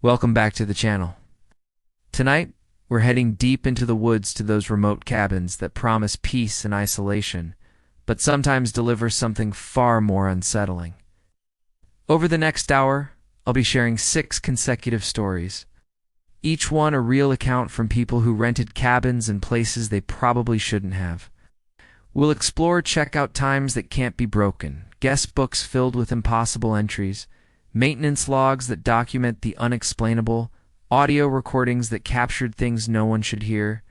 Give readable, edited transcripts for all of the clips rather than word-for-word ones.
Welcome back to the channel. Tonight, we're heading deep into the woods to those remote cabins that promise peace and isolation, but sometimes deliver something far more unsettling. Over the next hour, I'll be sharing 6 consecutive stories, each one a real account from people who rented cabins in places they probably shouldn't have. We'll explore checkout times that can't be broken, guest books filled with impossible entries, maintenance logs that document the unexplainable, audio recordings that captured things no one should hear,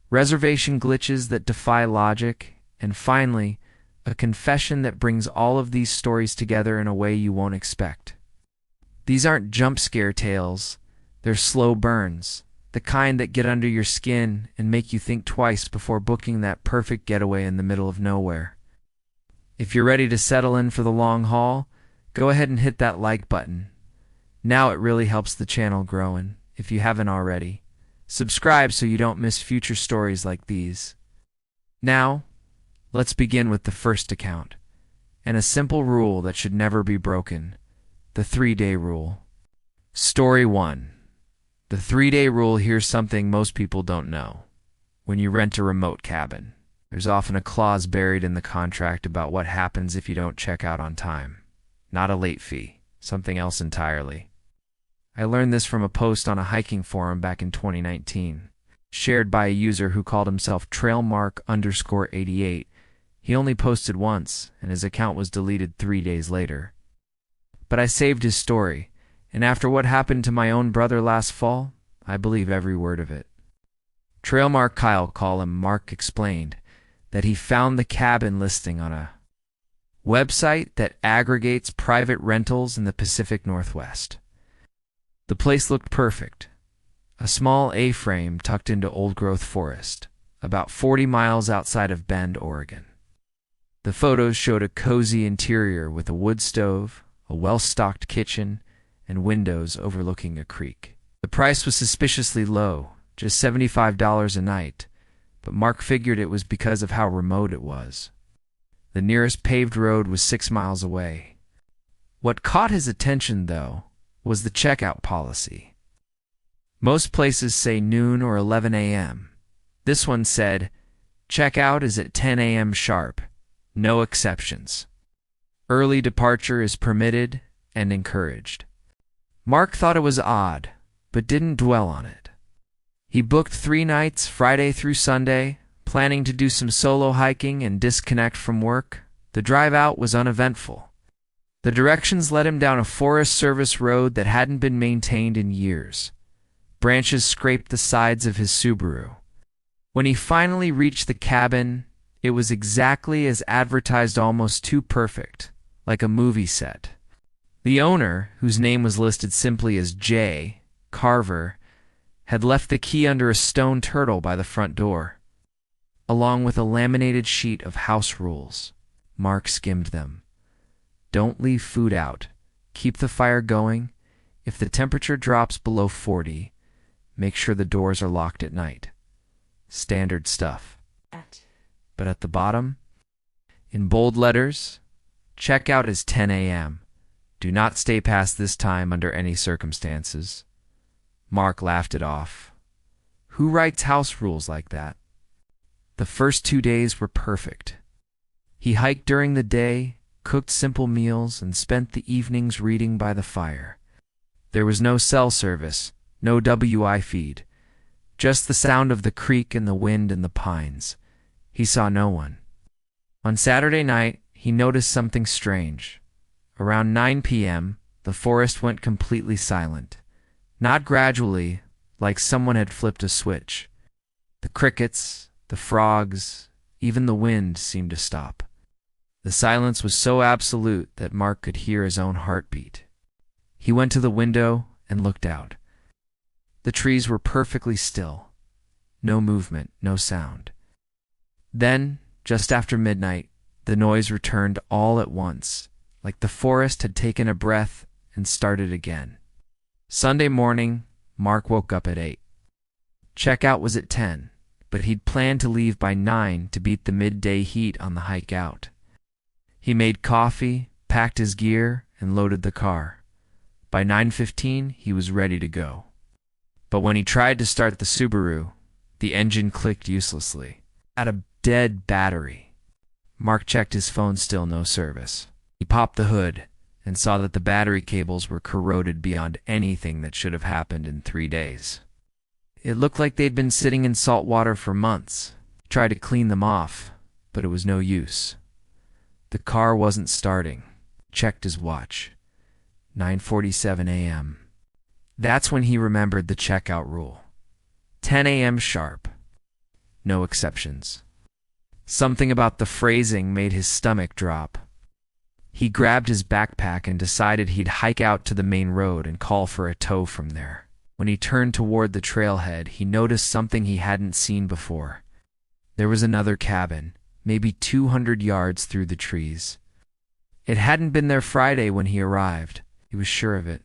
reservation glitches that defy logic, and finally, a confession that brings all of these stories together in a way you won't expect. These aren't jump scare tales, they're slow burns, the kind that get under your skin and make you think twice before booking that perfect getaway in the middle of nowhere. If you're ready to settle in for the long haul, go ahead and hit that like button. Now it really helps the channel grow, and if you haven't already, subscribe so you don't miss future stories like these. Now, let's begin with the first account, and a simple rule that should never be broken, the 3-day rule. Story 1. The 3-day rule. Here's something most people don't know. When you rent a remote cabin, there's often a clause buried in the contract about what happens if you don't check out on time. Not a late fee, something else entirely. I learned this from a post on a hiking forum back in 2019, shared by a user who called himself trailmark_88. He only posted once, and his account was deleted 3 days later. But I saved his story, and after what happened to my own brother last fall, I believe every word of it. Trailmark Kyle, call him Mark, explained that he found the cabin listing on a website that aggregates private rentals in the Pacific Northwest. The place looked perfect. A small A-frame tucked into old-growth forest, about 40 miles outside of Bend, Oregon. The photos showed a cozy interior with a wood stove, a well-stocked kitchen, and windows overlooking a creek. The price was suspiciously low, just $75 a night, but Mark figured it was because of how remote it was. The nearest paved road was 6 miles away. What caught his attention, though, was the checkout policy. Most places say noon or 11 a.m. This one said, "Checkout is at 10 a.m. sharp. No exceptions. Early departure is permitted and encouraged." Mark thought it was odd, but didn't dwell on it. He booked 3 nights, Friday through Sunday, planning to do some solo hiking and disconnect from work. The drive out was uneventful. The directions led him down a Forest Service road that hadn't been maintained in years. Branches scraped the sides of his Subaru. When he finally reached the cabin, it was exactly as advertised, almost too perfect, like a movie set. The owner, whose name was listed simply as J. Carver, had left the key under a stone turtle by the front door, along with a laminated sheet of house rules. Mark skimmed them. Don't leave food out. Keep the fire going. If the temperature drops below 40, make sure the doors are locked at night. Standard stuff. But at the bottom, in bold letters, checkout is 10 a.m. Do not stay past this time under any circumstances. Mark laughed it off. Who writes house rules like that? The first 2 days were perfect. He hiked during the day, cooked simple meals, and spent the evenings reading by the fire. There was no cell service, no WI feed, just the sound of the creek and the wind in the pines. He saw no one. On Saturday night, he noticed something strange. Around 9 p.m., the forest went completely silent. Not gradually, like someone had flipped a switch. The crickets, the frogs, even the wind seemed to stop. The silence was so absolute that Mark could hear his own heartbeat. He went to the window and looked out. The trees were perfectly still. No movement, no sound. Then, just after midnight, the noise returned all at once, like the forest had taken a breath and started again. Sunday morning, Mark woke up at 8. Checkout was at 10, but he'd planned to leave by 9 to beat the midday heat on the hike out. He made coffee, packed his gear, and loaded the car. By 9:15, he was ready to go. But when he tried to start the Subaru, the engine clicked uselessly. At a dead battery. Mark checked his phone, still no service. He popped the hood and saw that the battery cables were corroded beyond anything that should have happened in 3 days. It looked like they'd been sitting in salt water for months. He tried to clean them off, but it was no use. The car wasn't starting. Checked his watch. 9:47 a.m. That's when he remembered the checkout rule. 10 a.m. sharp. No exceptions. Something about the phrasing made his stomach drop. He grabbed his backpack and decided he'd hike out to the main road and call for a tow from there. When he turned toward the trailhead, he noticed something he hadn't seen before. There was another cabin, maybe 200 yards through the trees. It hadn't been there Friday when he arrived. He was sure of it.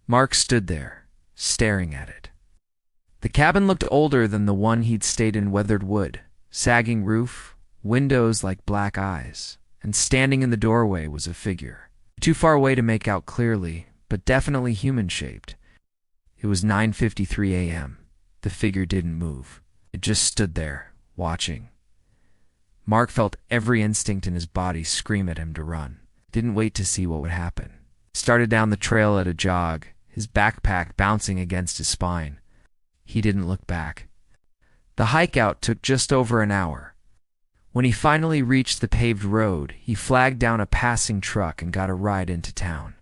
Mark stood there, staring at it. The cabin looked older than the one he'd stayed in. Weathered wood, sagging roof, windows like black eyes, and standing in the doorway was a figure. Too far away to make out clearly, but definitely human-shaped. It was 9:53 a.m. The figure didn't move. It just stood there, watching. Mark felt every instinct in his body scream at him to run. Didn't wait to see what would happen. Started down the trail at a jog, his backpack bouncing against his spine. He didn't look back. The hike out took just over an hour. When he finally reached the paved road, he flagged down a passing truck and got a ride into town.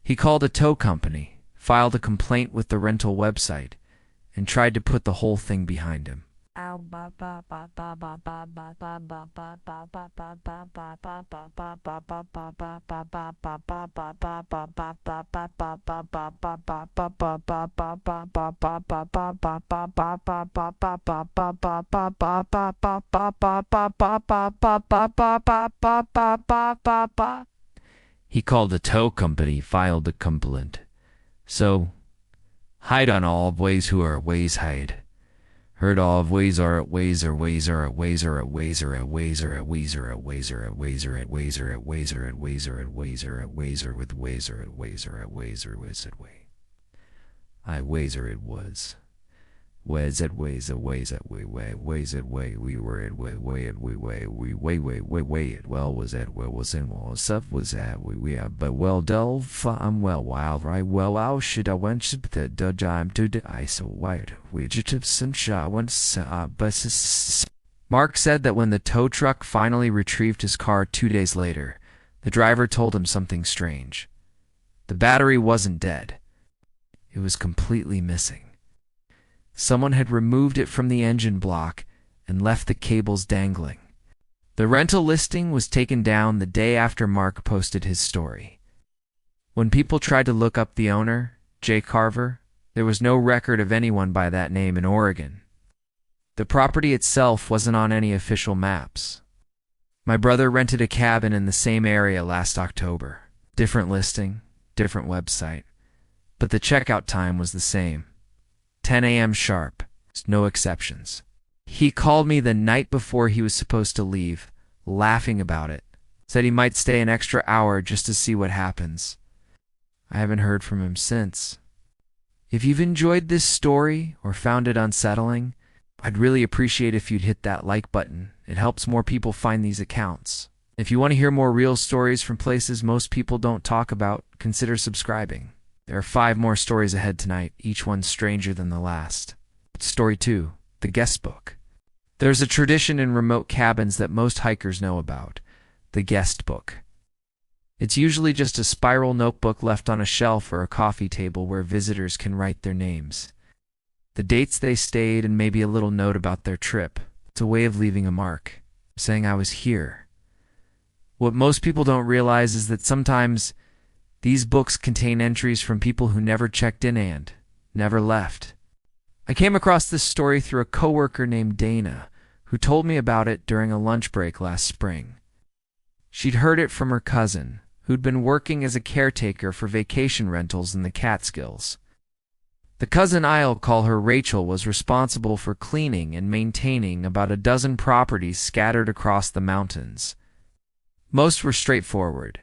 He called a tow company, filed a complaint with the rental website, and tried to put the whole thing behind him. He called a tow company, filed a complaint. So, hide on all of ways who are ways hide. Heard all of ways are at ways or ways are at ways or at ways or at ways or at ways or at ways or at ways or at ways or at ways or at ways or at ways or at ways or with ways or at ways or at ways or ways at way. I ways or it was. Ways at ways at ways at way ways at way we were at way at way it well was at where was in well stuff was at we are but well dull I'm well wild right well how should I went to the time to the ice so white fugitive sunshine once but Mark said that when the tow truck finally retrieved his car 2 days later, the driver told him something strange. The battery wasn't dead. It was completely missing. Someone had removed it from the engine block and left the cables dangling. The rental listing was taken down the day after Mark posted his story. When people tried to look up the owner, Jay Carver, there was no record of anyone by that name in Oregon. The property itself wasn't on any official maps. My brother rented a cabin in the same area last October. Different listing, different website, but the checkout time was the same. 10 a.m. sharp, no exceptions. He called me the night before he was supposed to leave, laughing about it. Said he might stay an extra hour just to see what happens. I haven't heard from him since. If you've enjoyed this story or found it unsettling, I'd really appreciate if you'd hit that like button. It helps more people find these accounts. If you want to hear more real stories from places most people don't talk about, consider subscribing. There are 5 more stories ahead tonight, each one stranger than the last. Story 2, The Guest Book. There's a tradition in remote cabins that most hikers know about, the guest book. It's usually just a spiral notebook left on a shelf or a coffee table where visitors can write their names, the dates they stayed, and maybe a little note about their trip. It's a way of leaving a mark, saying I was here. What most people don't realize is that sometimes these books contain entries from people who never checked in and never left. I came across this story through a coworker named Dana, who told me about it during a lunch break last spring. She'd heard it from her cousin, who'd been working as a caretaker for vacation rentals in the Catskills. The cousin I'll call her Rachel was responsible for cleaning and maintaining about a dozen properties scattered across the mountains. Most were straightforward.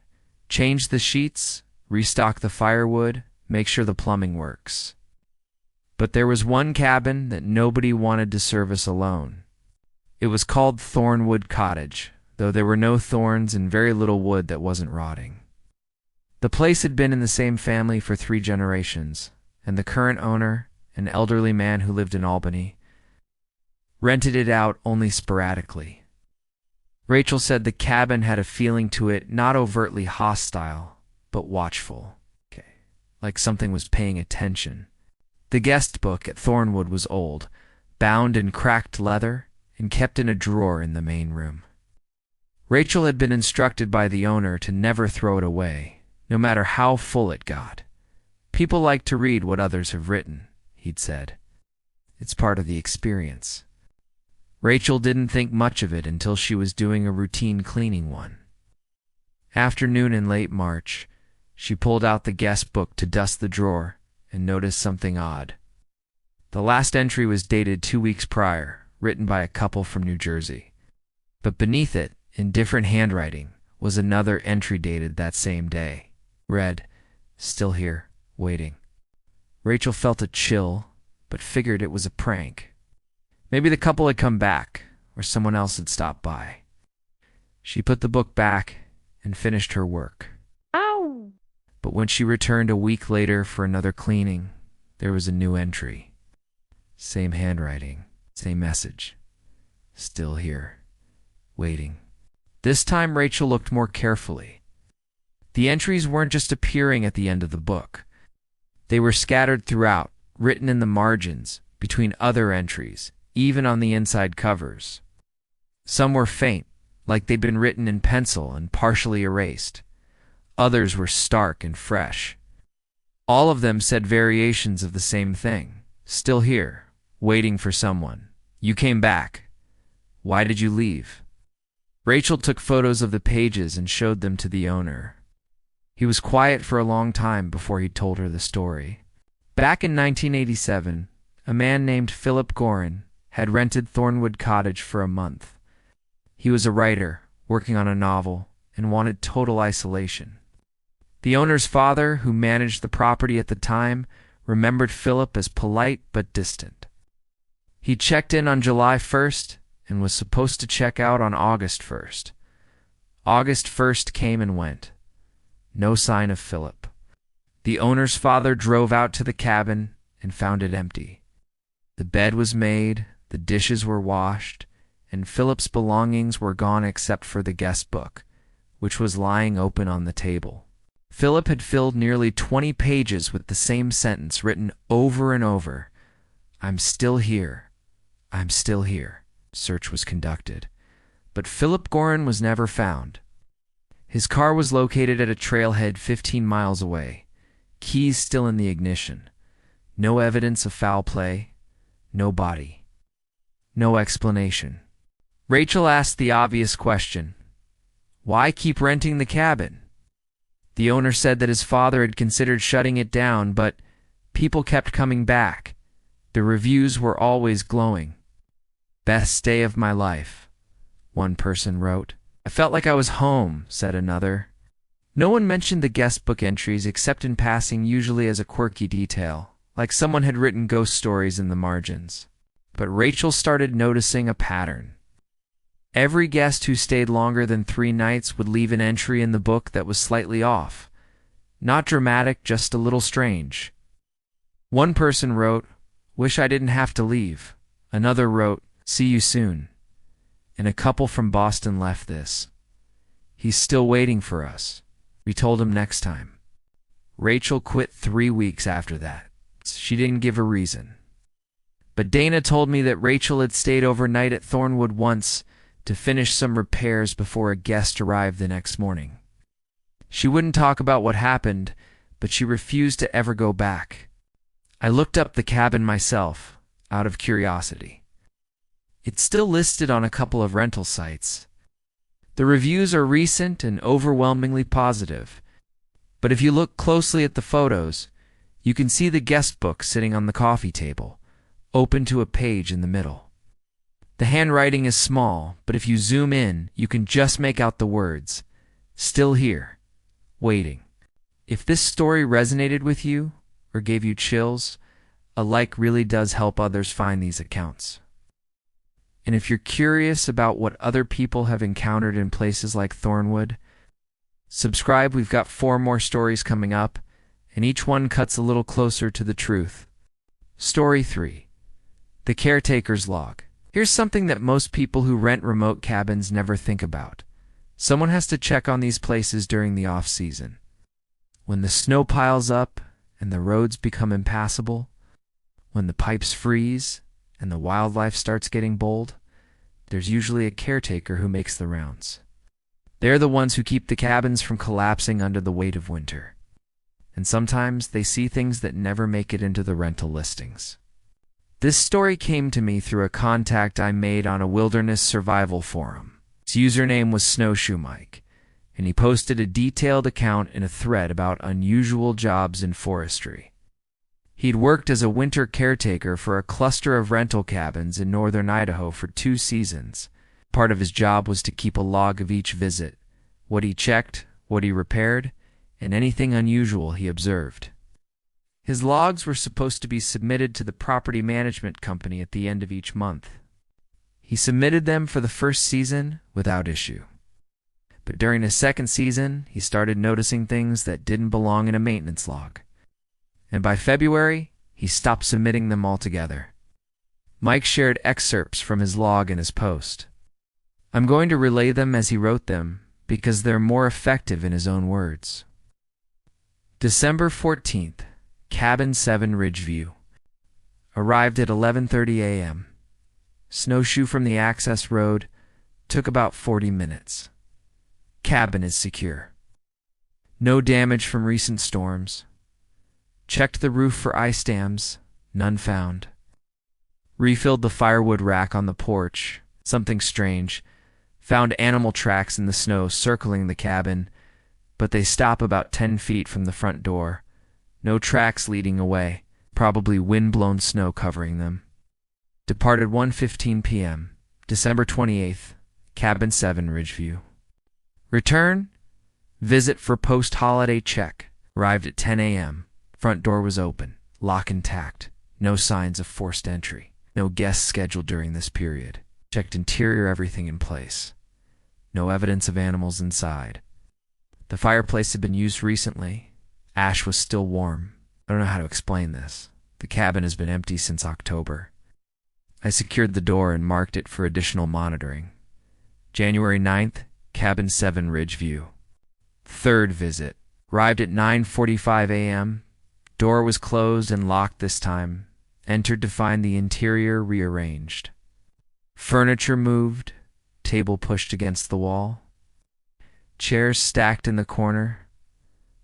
Change the sheets, restock the firewood, make sure the plumbing works. But there was one cabin that nobody wanted to service alone. It was called Thornwood Cottage, though there were no thorns and very little wood that wasn't rotting. The place had been in the same family for 3 generations, and the current owner, an elderly man who lived in Albany, rented it out only sporadically. Rachel said the cabin had a feeling to it not overtly hostile, but watchful, like something was paying attention. The guest book at Thornwood was old, bound in cracked leather, and kept in a drawer in the main room. Rachel had been instructed by the owner to never throw it away, no matter how full it got. People like to read what others have written, he'd said. It's part of the experience. Rachel didn't think much of it until she was doing a routine cleaning one. Afternoon in late March, she pulled out the guest book to dust the drawer and noticed something odd. The last entry was dated 2 weeks prior, written by a couple from New Jersey. But beneath it, in different handwriting, was another entry dated that same day. Read, "Still here, waiting." Rachel felt a chill, but figured it was a prank. Maybe the couple had come back, or someone else had stopped by. She put the book back and finished her work. Ow! But when she returned a week later for another cleaning, there was a new entry. Same handwriting, same message. Still here, waiting. This time Rachel looked more carefully. The entries weren't just appearing at the end of the book. They were scattered throughout, written in the margins, between other entries, even on the inside covers. Some were faint, like they'd been written in pencil and partially erased. Others were stark and fresh. All of them said variations of the same thing. Still here, waiting for someone. You came back. Why did you leave? Rachel took photos of the pages and showed them to the owner. He was quiet for a long time before he told her the story. Back in 1987, a man named Philip Gorin had rented Thornwood Cottage for a month. He was a writer, working on a novel, and wanted total isolation. The owner's father, who managed the property at the time, remembered Philip as polite but distant. He checked in on July 1st and was supposed to check out on August 1st. August 1st came and went. No sign of Philip. The owner's father drove out to the cabin and found it empty. The bed was made, the dishes were washed, and Philip's belongings were gone except for the guest book, which was lying open on the table. Philip had filled nearly 20 pages with the same sentence written over and over. "I'm still here. I'm still here." Search was conducted, but Philip Gorin was never found. His car was located at a trailhead 15 miles away, keys still in the ignition. No evidence of foul play, no body. No explanation. Rachel asked the obvious question. Why keep renting the cabin? The owner said that his father had considered shutting it down, but people kept coming back. The reviews were always glowing. "Best day of my life," one person wrote. "I felt like I was home," said another. No one mentioned the guest book entries except in passing, usually as a quirky detail, like someone had written ghost stories in the margins. But Rachel started noticing a pattern. Every guest who stayed longer than 3 nights would leave an entry in the book that was slightly off. Not dramatic, just a little strange. One person wrote, "Wish I didn't have to leave." Another wrote, "See you soon." And a couple from Boston left this. "He's still waiting for us. We told him next time." Rachel quit 3 weeks after that. She didn't give a reason. But Dana told me that Rachel had stayed overnight at Thornwood once to finish some repairs before a guest arrived the next morning. She wouldn't talk about what happened, but she refused to ever go back. I looked up the cabin myself, out of curiosity. It's still listed on a couple of rental sites. The reviews are recent and overwhelmingly positive, but if you look closely at the photos, you can see the guest book sitting on the coffee table, open to a page in the middle. The handwriting is small, but if you zoom in, you can just make out the words, "Still here, waiting." If this story resonated with you or gave you chills, a like really does help others find these accounts. And if you're curious about what other people have encountered in places like Thornwood, subscribe. We've got 4 more stories coming up, and each one cuts a little closer to the truth. Story 3. The Caretaker's Log. Here's something that most people who rent remote cabins never think about. Someone has to check on these places during the off-season. When the snow piles up and the roads become impassable, when the pipes freeze and the wildlife starts getting bold, there's usually a caretaker who makes the rounds. They're the ones who keep the cabins from collapsing under the weight of winter. And sometimes they see things that never make it into the rental listings. This story came to me through a contact I made on a wilderness survival forum. His username was Snowshoe Mike, and he posted a detailed account in a thread about unusual jobs in forestry. He'd worked as a winter caretaker for a cluster of rental cabins in northern Idaho for 2 seasons. Part of his job was to keep a log of each visit, what he checked, what he repaired, and anything unusual he observed. His logs were supposed to be submitted to the property management company at the end of each month. He submitted them for the first season without issue. But during his second season, he started noticing things that didn't belong in a maintenance log. And by February, he stopped submitting them altogether. Mike shared excerpts from his log in his post. I'm going to relay them as he wrote them because they're more effective in his own words. December 14th, Cabin 7 Ridgeview. Arrived at 11:30 a.m. Snowshoe from the access road. Took about 40 minutes. Cabin is secure. No damage from recent storms. Checked the roof for ice dams. None found. Refilled the firewood rack on the porch. Something strange. Found animal tracks in the snow circling the cabin, but they stop about 10 feet from the front door. No tracks leading away, probably wind-blown snow covering them. Departed 1:15 p.m., December 28th, Cabin 7 Ridgeview. Return, visit for post-holiday check. Arrived at 10 a.m. Front door was open, lock intact, no signs of forced entry. No guests scheduled during this period. Checked interior, everything in place. No evidence of animals inside. The fireplace had been used recently. Ash was still warm. I don't know how to explain this. The cabin has been empty since October. I secured the door and marked it for additional monitoring. January 9th, Cabin 7 Ridgeview. Third visit. Arrived at 9:45 a.m. Door was closed and locked this time. Entered to find the interior rearranged. Furniture moved, table pushed against the wall. Chairs stacked in the corner.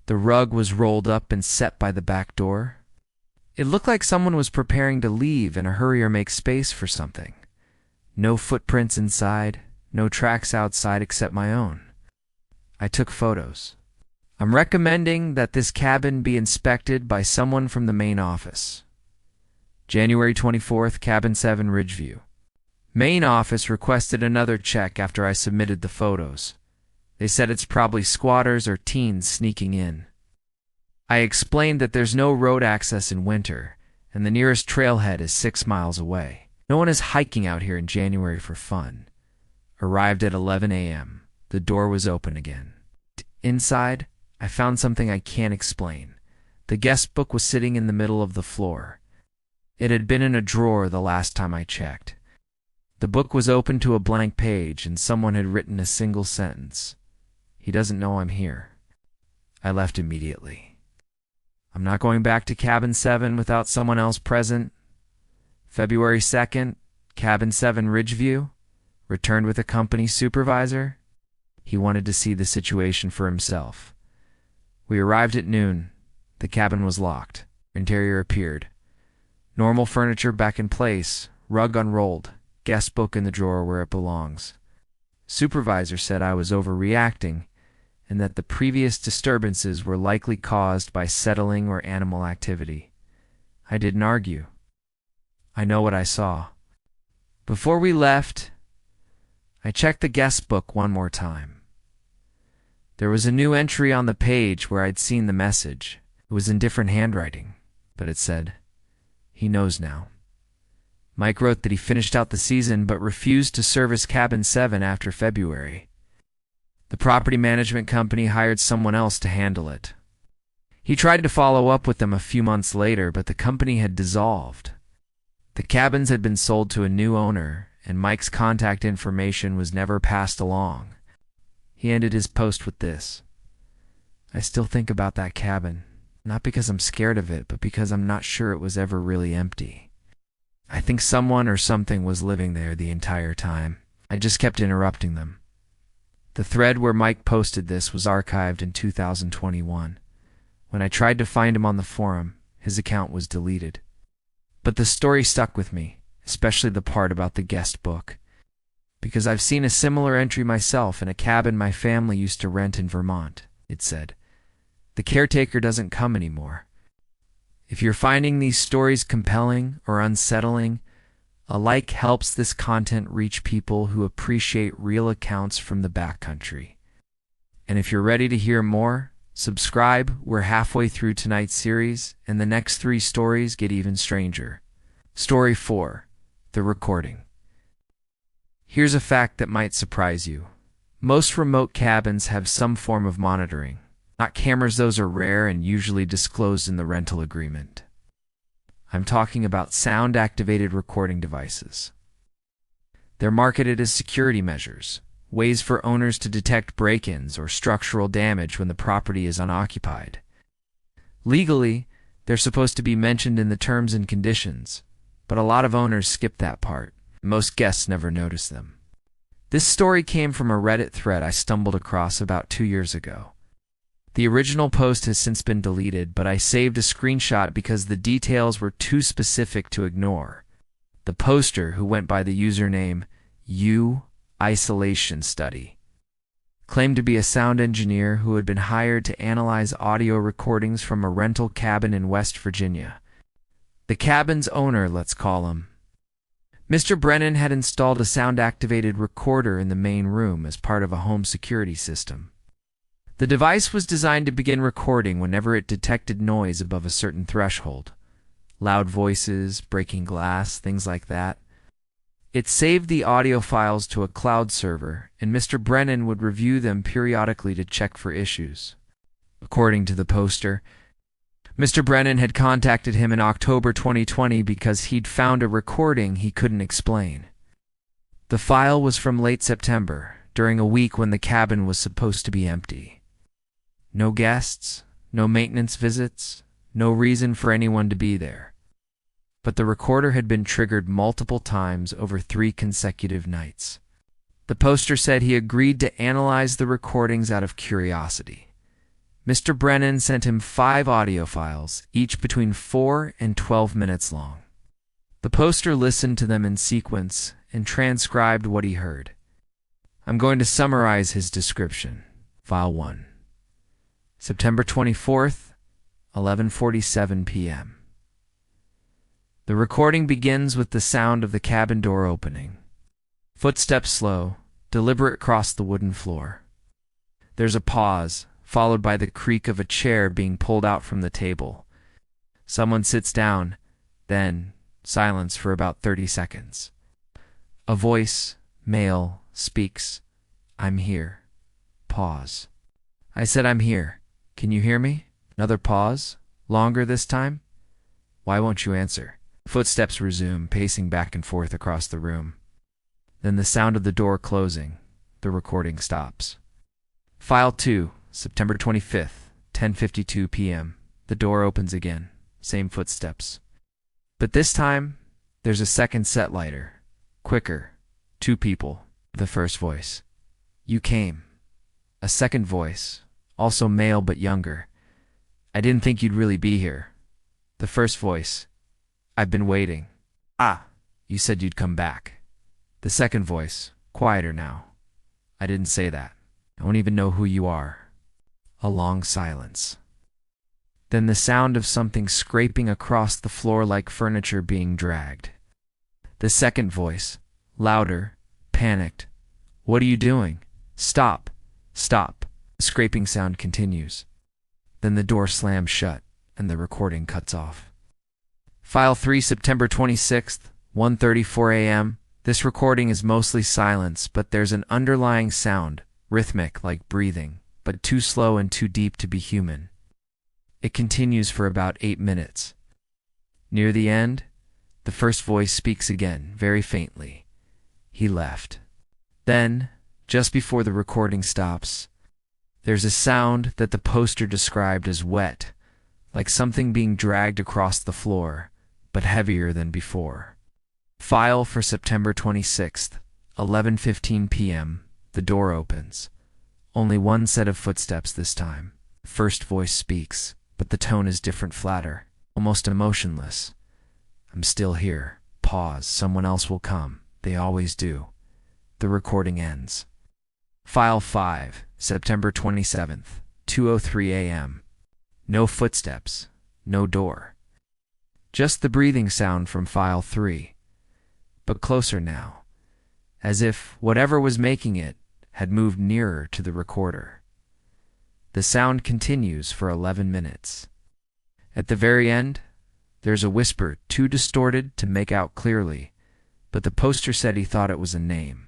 The rug was rolled up and set by the back door. It looked like someone was preparing to leave in a hurry or make space for something. No footprints inside, no tracks outside except my own. I took photos. I'm recommending that this cabin be inspected by someone from the main office. January 24th, Cabin 7 Ridgeview. Main office requested another check after I submitted the photos. They said it's probably squatters or teens sneaking in. I explained that there's no road access in winter, and the nearest trailhead is 6 miles away. No one is hiking out here in January for fun. Arrived at 11 a.m. The door was open again. Inside, I found something I can't explain. The guest book was sitting in the middle of the floor. It had been in a drawer the last time I checked. The book was open to a blank page, and someone had written a single sentence. He doesn't know I'm here. I left immediately. I'm not going back to Cabin 7 without someone else present. February 2nd, Cabin 7 Ridgeview. Returned with a company supervisor. He wanted to see the situation for himself. We arrived at noon. The cabin was locked. Interior appeared. Normal furniture back in place, rug unrolled, guest book in the drawer where it belongs. Supervisor said I was overreacting and that the previous disturbances were likely caused by settling or animal activity. I didn't argue. I know what I saw. Before we left, I checked the guest book one more time. There was a new entry on the page where I'd seen the message. It was in different handwriting, but it said, "He knows now." Mike wrote that he finished out the season but refused to service Cabin 7 after February. The property management company hired someone else to handle it. He tried to follow up with them a few months later, but the company had dissolved. The cabins had been sold to a new owner, and Mike's contact information was never passed along. He ended his post with this: "I still think about that cabin, not because I'm scared of it, but because I'm not sure it was ever really empty. I think someone or something was living there the entire time. I just kept interrupting them." The thread where Mike posted this was archived in 2021. When I tried to find him on the forum, his account was deleted. But the story stuck with me, especially the part about the guest book, because I've seen a similar entry myself in a cabin my family used to rent in Vermont. It said, "The caretaker doesn't come anymore." If you're finding these stories compelling or unsettling, a like helps this content reach people who appreciate real accounts from the backcountry. And if you're ready to hear more, subscribe. We're halfway through tonight's series, and the next 3 stories get even stranger. Story 4. The Recording. Here's a fact that might surprise you. Most remote cabins have some form of monitoring. Not cameras, those are rare and usually disclosed in the rental agreement. I'm talking about sound-activated recording devices. They're marketed as security measures, ways for owners to detect break-ins or structural damage when the property is unoccupied. Legally, they're supposed to be mentioned in the terms and conditions, but a lot of owners skip that part. Most guests never notice them. This story came from a Reddit thread I stumbled across about 2 years ago. The original post has since been deleted, but I saved a screenshot because the details were too specific to ignore. The poster, who went by the username Isolation Study, claimed to be a sound engineer who had been hired to analyze audio recordings from a rental cabin in West Virginia. The cabin's owner, let's call him Mr. Brennan, had installed a sound-activated recorder in the main room as part of a home security system. The device was designed to begin recording whenever it detected noise above a certain threshold. Loud voices, breaking glass, things like that. It saved the audio files to a cloud server, and Mr. Brennan would review them periodically to check for issues. According to the poster, Mr. Brennan had contacted him in October 2020 because he'd found a recording he couldn't explain. The file was from late September, during a week when the cabin was supposed to be empty. No guests, no maintenance visits, no reason for anyone to be there. But the recorder had been triggered multiple times over 3 consecutive nights. The poster said he agreed to analyze the recordings out of curiosity. Mr. Brennan sent him 5 audio files, each between 4 and 12 minutes long. The poster listened to them in sequence and transcribed what he heard. I'm going to summarize his description. File 1. September 24th, 11:47 p.m. The recording begins with the sound of the cabin door opening. Footsteps slow, deliberate across the wooden floor. There's a pause, followed by the creak of a chair being pulled out from the table. Someone sits down, then silence for about 30 seconds. A voice, male, speaks. "I'm here." Pause. "I said I'm here. Can you hear me?" Another pause. Longer this time. "Why won't you answer?" Footsteps resume, pacing back and forth across the room. Then the sound of the door closing. The recording stops. File 2, September 25th, 10:52 p.m. The door opens again. Same footsteps. But this time, there's a second set lighter. Quicker. 2 people. The first voice. "You came." A second voice. Also male but younger. "I didn't think you'd really be here." The first voice. "I've been waiting." "Ah, you said you'd come back." The second voice, quieter now. "I didn't say that. I don't even know who you are." A long silence. Then the sound of something scraping across the floor like furniture being dragged. The second voice, louder, panicked. "What are you doing? Stop, stop." The scraping sound continues. Then the door slams shut, and the recording cuts off. File 3, September 26th, 1:34 a.m. This recording is mostly silence, but there's an underlying sound, rhythmic like breathing, but too slow and too deep to be human. It continues for about 8 minutes. Near the end, the first voice speaks again, very faintly. He left. Then, just before the recording stops, there's a sound that the poster described as wet, like something being dragged across the floor, but heavier than before. File for September 26th, 11:15 p.m. The door opens. Only one set of footsteps this time. The first voice speaks, but the tone is different, flatter, almost emotionless. I'm still here. Pause. Someone else will come. They always do. The recording ends. File 5, September 27th, 2:03 a.m. No footsteps. No door. Just the breathing sound from File 3. But closer now, as if whatever was making it had moved nearer to the recorder. The sound continues for 11 minutes. At the very end, there's a whisper too distorted to make out clearly, but the poster said he thought it was a name.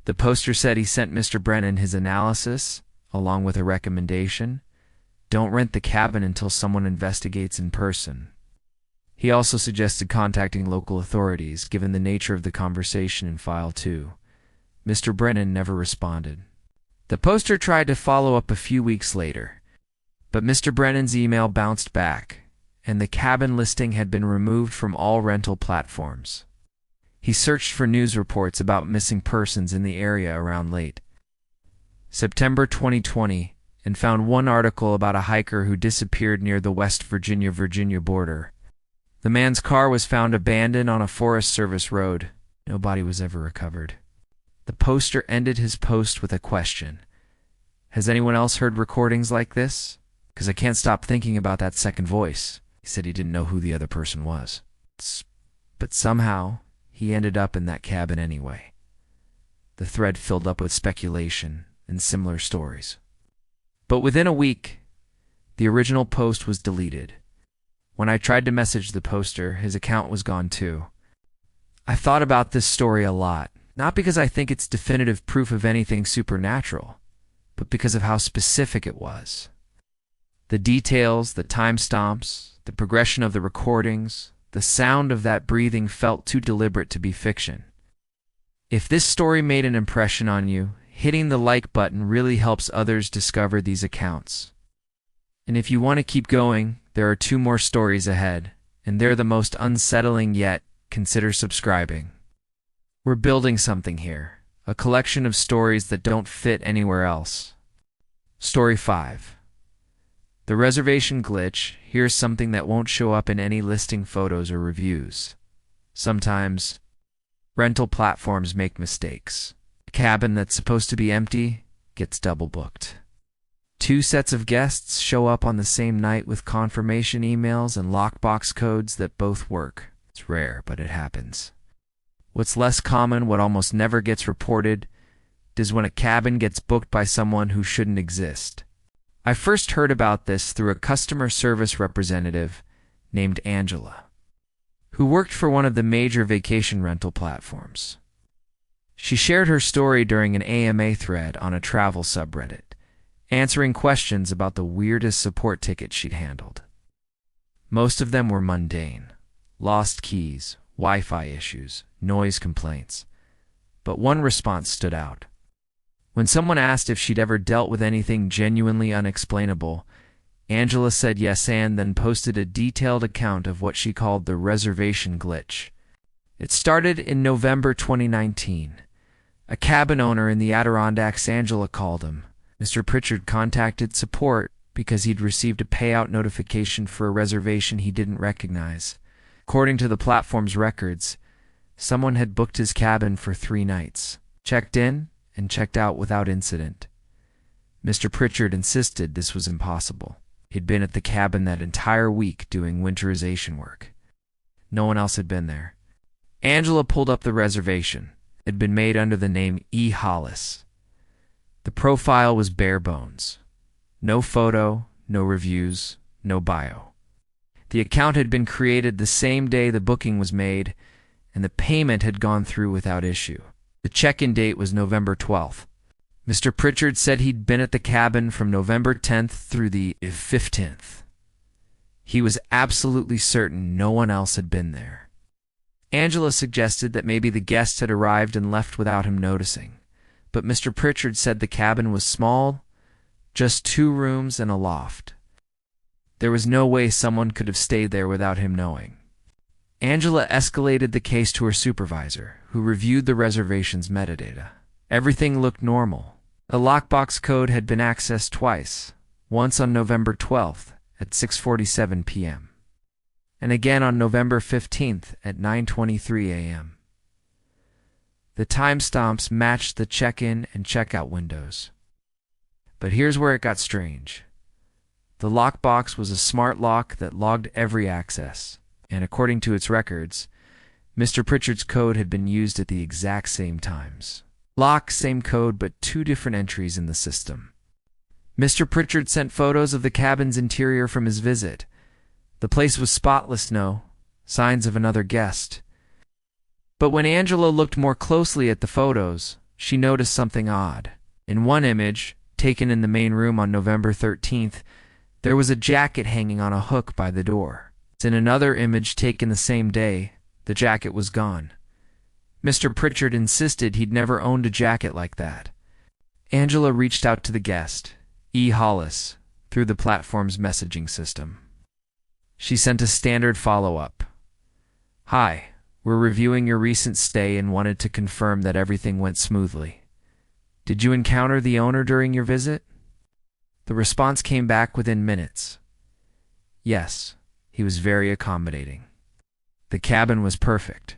The poster said he sent Mr. Brennan his analysis, along with a recommendation. Don't rent the cabin until someone investigates in person. He also suggested contacting local authorities, given the nature of the conversation in File 2. Mr. Brennan never responded. The poster tried to follow up a few weeks later, but Mr. Brennan's email bounced back, and the cabin listing had been removed from all rental platforms. He searched for news reports about missing persons in the area around late September 2020 and found one article about a hiker who disappeared near the West Virginia border. The man's car was found abandoned on a Forest Service road. No body was ever recovered. The poster ended his post with a question. Has anyone else heard recordings like this? Because I can't stop thinking about that second voice. He said he didn't know who the other person was. But somehow, he ended up in that cabin anyway. The thread filled up with speculation and similar stories. But within a week, the original post was deleted. When I tried to message the poster, his account was gone too. I thought about this story a lot, not because I think it's definitive proof of anything supernatural, but because of how specific it was. The details, the timestamps, the progression of the recordings, the sound of that breathing felt too deliberate to be fiction. If this story made an impression on you, hitting the like button really helps others discover these accounts. And if you want to keep going, there are 2 more stories ahead, and they're the most unsettling yet. Consider subscribing. We're building something here, a collection of stories that don't fit anywhere else. Story 5. The reservation glitch. Here's something that won't show up in any listing photos or reviews. Sometimes, rental platforms make mistakes. A cabin that's supposed to be empty gets double booked. 2 sets of guests show up on the same night with confirmation emails and lockbox codes that both work. It's rare, but it happens. What's less common, what almost never gets reported, is when a cabin gets booked by someone who shouldn't exist. I first heard about this through a customer service representative named Angela, who worked for one of the major vacation rental platforms. She shared her story during an AMA thread on a travel subreddit, answering questions about the weirdest support tickets she'd handled. Most of them were mundane: lost keys, Wi-Fi issues, noise complaints. But one response stood out. When someone asked if she'd ever dealt with anything genuinely unexplainable, Angela said yes and then posted a detailed account of what she called the reservation glitch. It started in November 2019. A cabin owner in the Adirondacks, Angela called him. Mr. Pritchard contacted support because he'd received a payout notification for a reservation he didn't recognize. According to the platform's records, someone had booked his cabin for 3 nights, checked in, and checked out without incident. Mr. Pritchard insisted this was impossible. He'd been at the cabin that entire week doing winterization work. No one else had been there. Angela pulled up the reservation. It had been made under the name E. Hollis. The The profile was bare bones. No photo, no reviews, no bio. The account had been created the same day the booking was made, and the payment had gone through without issue. The check-in date was November 12th. Mr. Pritchard said he'd been at the cabin from November 10th through the 15th. He was absolutely certain no one else had been there. Angela suggested that maybe the guests had arrived and left without him noticing, but Mr. Pritchard said the cabin was small, just 2 rooms and a loft. There was no way someone could have stayed there without him knowing. Angela escalated the case to her supervisor, who reviewed the reservation's metadata. Everything looked normal. The lockbox code had been accessed twice, once on November 12th at 6:47 p.m. and again on November 15th at 9:23 a.m. The timestamps matched the check-in and check-out windows. But here's where it got strange. The lockbox was a smart lock that logged every access, and according to its records, Mr. Pritchard's code had been used at the exact same times. Lock, same code, but 2 different entries in the system. Mr. Pritchard sent photos of the cabin's interior from his visit. The place was spotless, no signs of another guest. But when Angela looked more closely at the photos, she noticed something odd. In one image, taken in the main room on November 13th, there was a jacket hanging on a hook by the door. In another image taken the same day, the jacket was gone. Mr. Pritchard insisted he'd never owned a jacket like that. Angela reached out to the guest, E. Hollis, through the platform's messaging system. She sent a standard follow-up. "Hi, we're reviewing your recent stay and wanted to confirm that everything went smoothly. Did you encounter the owner during your visit?" The response came back within minutes. Yes, he was very accommodating. The cabin was perfect.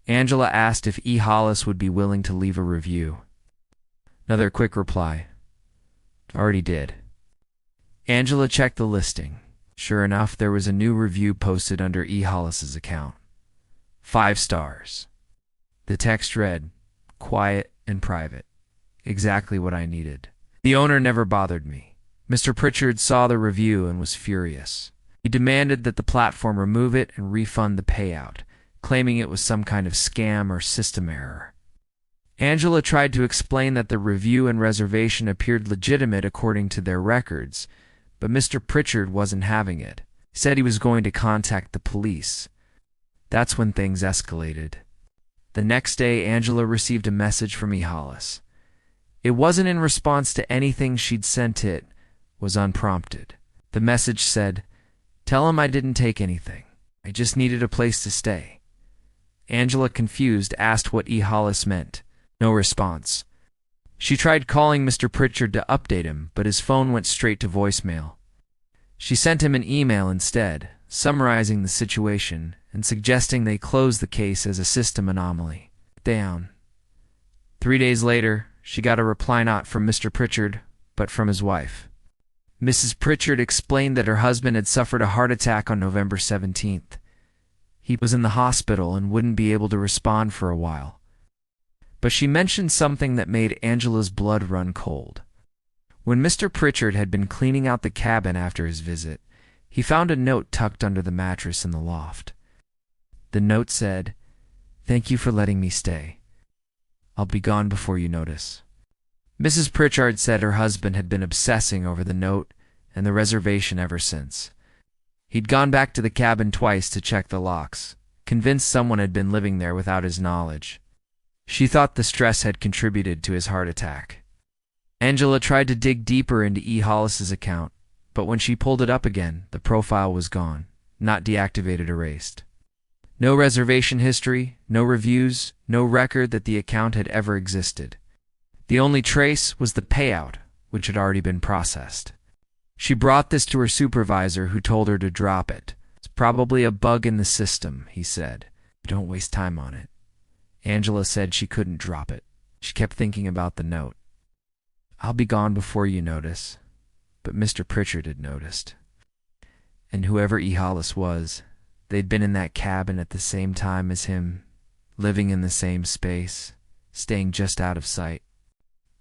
Angela asked if E. Hollis would be willing to leave a review. Another quick reply. Already did. Angela checked the listing. Sure enough, there was a new review posted under E. Hollis's account. 5 stars. The text read, "Quiet and private. Exactly what I needed. The owner never bothered me." Mr. Pritchard saw the review and was furious. He demanded that the platform remove it and refund the payout, claiming it was some kind of scam or system error. Angela tried to explain that the review and reservation appeared legitimate according to their records, but Mr. Pritchard wasn't having it. He said he was going to contact the police. That's when things escalated. The next day, Angela received a message from E. Hollis. It wasn't in response to anything she'd sent, it was unprompted. The message said, "Tell him I didn't take anything. I just needed a place to stay." Angela, confused, asked what E. Hollis meant. No response. She tried calling Mr. Pritchard to update him, but his phone went straight to voicemail. She sent him an email instead, summarizing the situation and suggesting they close the case as a system anomaly. Down. 3 days later, she got a reply not from Mr. Pritchard, but from his wife. Mrs. Pritchard explained that her husband had suffered a heart attack on November 17th. He was in the hospital and wouldn't be able to respond for a while. But she mentioned something that made Angela's blood run cold. When Mr. Pritchard had been cleaning out the cabin after his visit, he found a note tucked under the mattress in the loft. The note said, "Thank you for letting me stay. I'll be gone before you notice." Mrs. Pritchard said her husband had been obsessing over the note and the reservation ever since. He'd gone back to the cabin twice to check the locks, convinced someone had been living there without his knowledge. She thought the stress had contributed to his heart attack. Angela tried to dig deeper into E. Hollis's account, but when she pulled it up again, the profile was gone, not deactivated, erased. No reservation history, no reviews, no record that the account had ever existed. The only trace was the payout, which had already been processed. She brought this to her supervisor, who told her to drop it. "It's probably a bug in the system," he said. "Don't waste time on it." Angela said she couldn't drop it. She kept thinking about the note. "I'll be gone before you notice." But Mr. Pritchard had noticed. And whoever E. Hollis was, they'd been in that cabin at the same time as him, living in the same space, staying just out of sight.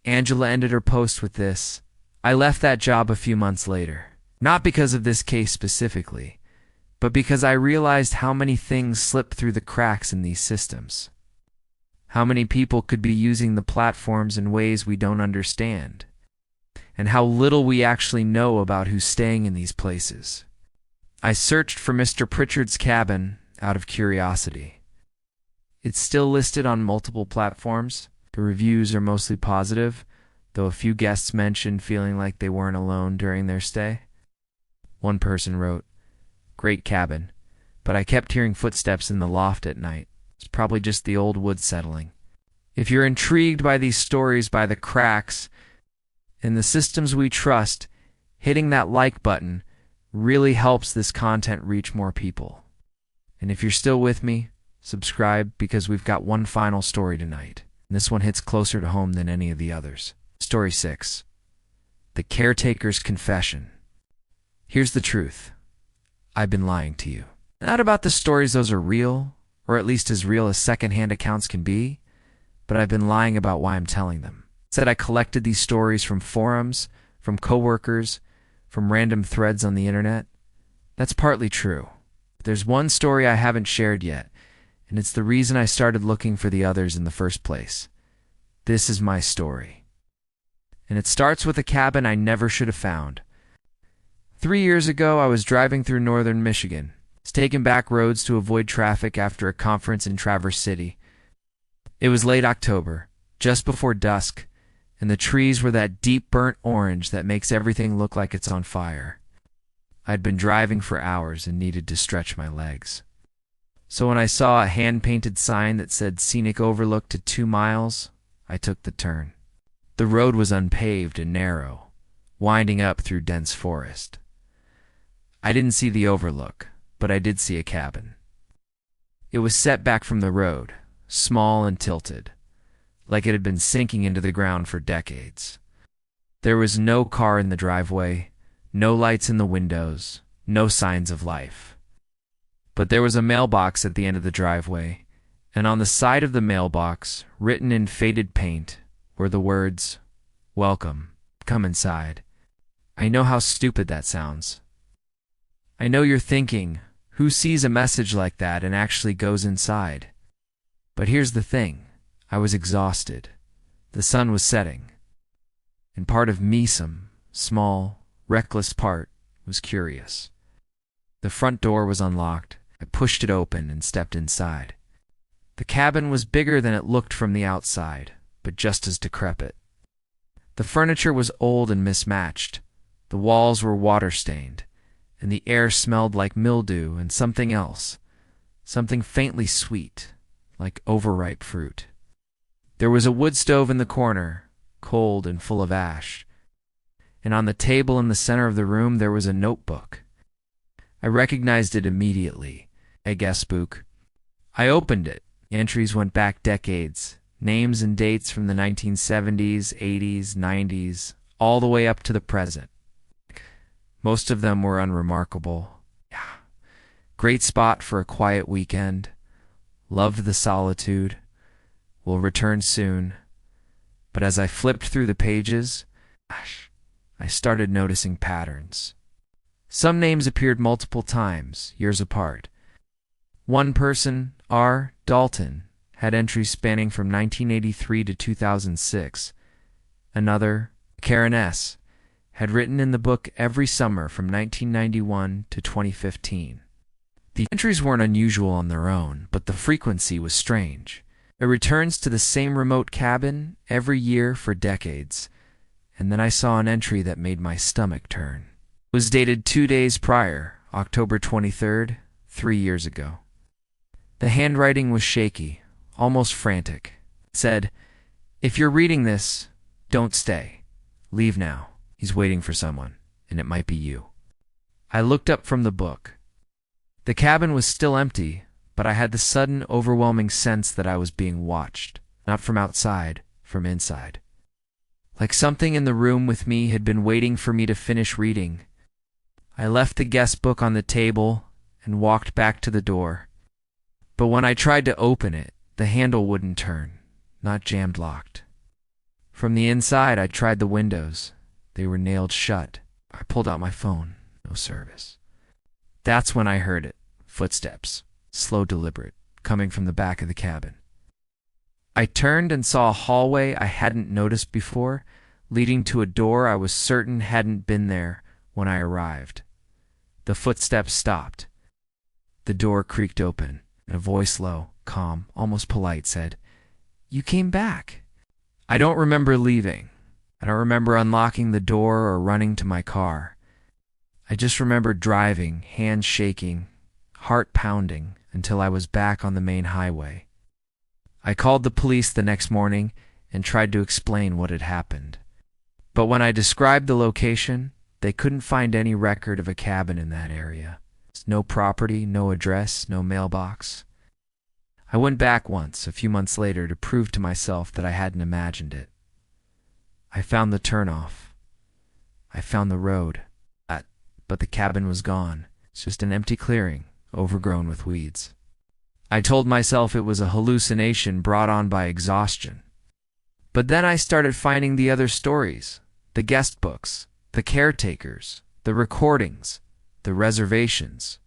Angela ended her post with this: "I left that job a few months later. Not because of this case specifically, but because I realized how many things slip through the cracks in these systems. How many people could be using the platforms in ways we don't understand, and how little we actually know about who's staying in these places. I searched for Mr. Pritchard's cabin out of curiosity. It's still listed on multiple platforms. The reviews are mostly positive, though a few guests mentioned feeling like they weren't alone during their stay. One person wrote, 'Great cabin, but I kept hearing footsteps in the loft at night. It's probably just the old wood settling.' If you're intrigued by these stories, by the cracks in the systems we trust, hitting that like button really helps this content reach more people. And if you're still with me, subscribe, because we've got one final story tonight. And this one hits closer to home than any of the others. Story 6. The Caretaker's Confession. Here's the truth. I've been lying to you. Not about the stories those are real, or at least as real as secondhand accounts can be, but I've been lying about why I'm telling them. Said I collected these stories from forums, from coworkers, from random threads on the internet. That's partly true. But there's one story I haven't shared yet, and it's the reason I started looking for the others in the first place. This is my story. And it starts with a cabin I never should have found. 3 years ago, I was driving through northern Michigan. I was taking back roads to avoid traffic after a conference in Traverse City. It was late October, just before dusk, and the trees were that deep burnt orange that makes everything look like it's on fire. I'd been driving for hours and needed to stretch my legs. So when I saw a hand-painted sign that said Scenic Overlook to 2 miles, I took the turn. The road was unpaved and narrow, winding up through dense forest. I didn't see the overlook, but I did see a cabin. It was set back from the road, small and tilted, like it had been sinking into the ground for decades. There was no car in the driveway, no lights in the windows, no signs of life. But there was a mailbox at the end of the driveway, and on the side of the mailbox, written in faded paint, were the words, "Welcome, come inside." I know how stupid that sounds. I know you're thinking, who sees a message like that and actually goes inside? But here's the thing. I was exhausted. The sun was setting. And part of me, some small, reckless part, was curious. The front door was unlocked. I pushed it open and stepped inside. The cabin was bigger than it looked from the outside, but just as decrepit. The furniture was old and mismatched. The walls were water-stained, and the air smelled like mildew and something else, something faintly sweet, like overripe fruit. There was a wood stove in the corner, cold and full of ash, and on the table in the center of the room there was a notebook. I recognized it immediately, a guest book. I opened it. Entries went back decades, names and dates from the 1970s, 80s, 90s, all the way up to the present. Most of them were unremarkable. Yeah. Great spot for a quiet weekend. Loved the solitude. Will return soon. But as I flipped through the pages, I started noticing patterns. Some names appeared multiple times, years apart. One person, R. Dalton, had entries spanning from 1983 to 2006. Another, Karen S., had written in the book every summer from 1991 to 2015. The entries weren't unusual on their own, but the frequency was strange. It returns to the same remote cabin every year for decades, and then I saw an entry that made my stomach turn. It was dated 2 days prior, October 23rd, 3 years ago. The handwriting was shaky, almost frantic. It said, "If you're reading this, don't stay. Leave now. He's waiting for someone, and it might be you." I looked up from the book. The cabin was still empty, but I had the sudden, overwhelming sense that I was being watched, not from outside, from inside. Like something in the room with me had been waiting for me to finish reading. I left the guest book on the table and walked back to the door. But when I tried to open it, the handle wouldn't turn, not jammed locked. From the inside, I tried the windows. They were nailed shut. I pulled out my phone. No service. That's when I heard it. Footsteps. Slow, deliberate, coming from the back of the cabin. I turned and saw a hallway I hadn't noticed before, leading to a door I was certain hadn't been there when I arrived. The footsteps stopped. The door creaked open, and a voice low, calm, almost polite, said, "You came back." I don't remember leaving. I don't remember unlocking the door or running to my car. I just remember driving, hands shaking, heart pounding, until I was back on the main highway. I called the police the next morning and tried to explain what had happened. But when I described the location, they couldn't find any record of a cabin in that area. No property, no address, no mailbox. I went back once, a few months later, to prove to myself that I hadn't imagined it. I found the turnoff. I found the road. But the cabin was gone. It's just an empty clearing, overgrown with weeds. I told myself it was a hallucination brought on by exhaustion. But then I started finding the other stories, the guest books, the caretakers, the recordings, the reservations.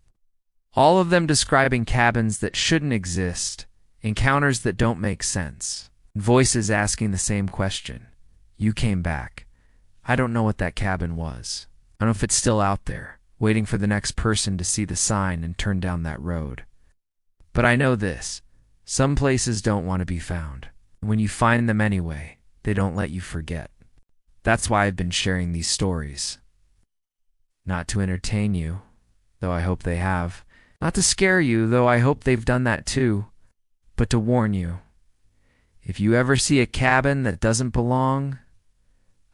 All of them describing cabins that shouldn't exist, encounters that don't make sense, voices asking the same question. You came back. I don't know what that cabin was. I don't know if it's still out there, waiting for the next person to see the sign and turn down that road. But I know this. Some places don't want to be found. When you find them anyway, they don't let you forget. That's why I've been sharing these stories. Not to entertain you, though I hope they have. Not to scare you, though I hope they've done that too. But to warn you. If you ever see a cabin that doesn't belong,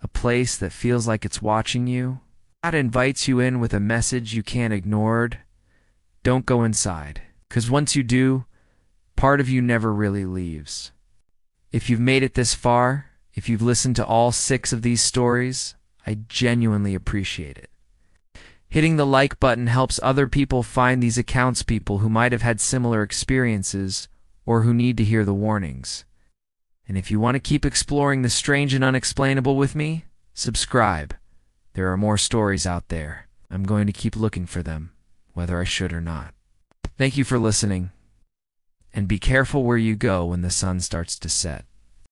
a place that feels like it's watching you, that invites you in with a message you can't ignore, don't go inside. 'Cause once you do, part of you never really leaves. If you've made it this far, if you've listened to all 6 of these stories, I genuinely appreciate it. Hitting the like button helps other people find these accounts, people who might have had similar experiences or who need to hear the warnings. And if you want to keep exploring the strange and unexplainable with me, subscribe. There are more stories out there. I'm going to keep looking for them, whether I should or not. Thank you for listening, and be careful where you go when the sun starts to set.